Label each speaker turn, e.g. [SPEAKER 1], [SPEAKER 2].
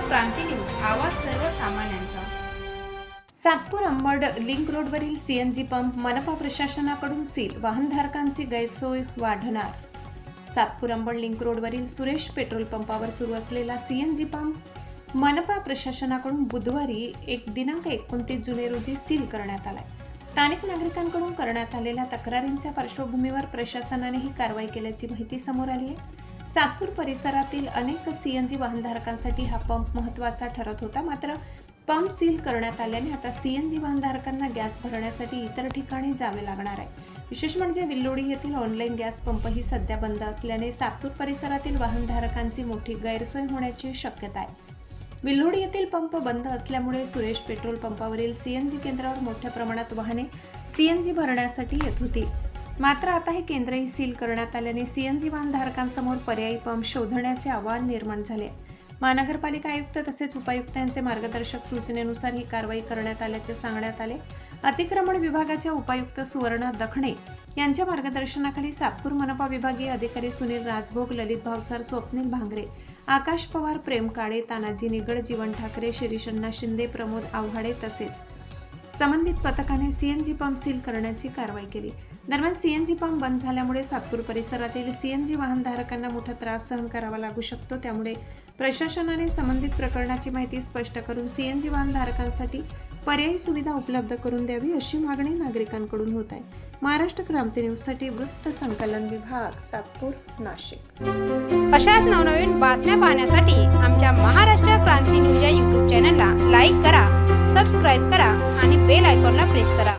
[SPEAKER 1] क्रांती news, आवाज सर्वसामान्यांचा।
[SPEAKER 2] Satpur Ambad link रोडवरील सीएनजी पंप मनपा प्रशासनाकडून सील, वाहनधारकांची गैरसोय वाढणार। सातपूर अंबड लिंक रोडवरील सुरेश पेट्रोल पंपावर सुरू असलेला सीएनजी पंप मनपा प्रशासनाकडून बुधवारी दिनांक 29 जुलै रोजी सील करण्यात आलाय। स्थानिक नागरिकांकडून करण्यात आलेल्या तक्रारींच्या पार्श्वभूमीवर प्रशासनाने ही कारवाई केल्याची माहिती समोर आली आहे। सातपूर परिसरातील अनेक सीएनजी वाहनधारकांसाठी हा पंप महत्त्वाचा ठरत होता, मात्र पंप सील करण्यात आल्याने आता सीएनजी वाहनधारकांना गॅस भरण्यासाठी इतर ठिकाणी जावे लागणार आहे। विशेष म्हणजे विल्लोडी येथील ऑनलाईन गॅस पंपही सध्या बंद असल्याने सातपूर परिसरातील वाहनधारकांची मोठी गैरसोय होण्याची शक्यता आहे। विल्लोडी येथील पंप बंद असल्यामुळे सुरेश पेट्रोल पंपावरील सीएनजी केंद्रावर मोठ्या प्रमाणात वाहने सीएनजी भरण्यासाठी येत होती, मात्र आता हे केंद्रही सील करण्यात आल्याने सीएनजी वाहनधारकांसमोर पर्यायी पंप शोधण्याचे आव्हान निर्माण झाले। महानगरपालिका आयुक्त तसेच उपायुक्त यांचे मार्गदर्शक सूचनेनुसार ही कारवाई करण्यात आल्याचे सांगण्यात आले। अतिक्रमण विभागाच्या उपायुक्त सुवर्णा दखणे यांच्या मार्गदर्शनाखाली सातपूर मनपा विभागीय अधिकारी सुनील राजभोग, ललित भावसार, स्वप्नील भांगरे, आकाश पवार, प्रेम काळे, तानाजी निगड, जीवन ठाकरे, शिरीषण्णा शिंदे, प्रमोद आव्हाडे तसेच संबंधित पथकाने सीएनजी पंप सील करण्याची कारवाई केली। दरम्यान सीएनजी पंप बंद झाल्यामुळे सातपूर परिसरातील सीएनजी वाहनधारकांना मोठा त्रास सहन करावा लागू शकतो, त्यामुळे प्रशासनाने संबंधित प्रकरणाची माहिती स्पष्ट करून सीएनजी वाहनधारकांसाठी पर्यायी सुविधा उपलब्ध करून द्यावी अशी मागणी नागरिकांकडून होत आहे। महाराष्ट्र क्रांती न्यूज साठी वृत्त संकलन विभाग, सातपूर, नाशिक।
[SPEAKER 1] अशाच नवनवीन बातम्या पाहण्यासाठी आमच्या महाराष्ट्र क्रांती न्यूज या YouTube चॅनलला लाईक करा, सबस्क्राईब करा आणि बेल आयकॉनला प्रेस करा।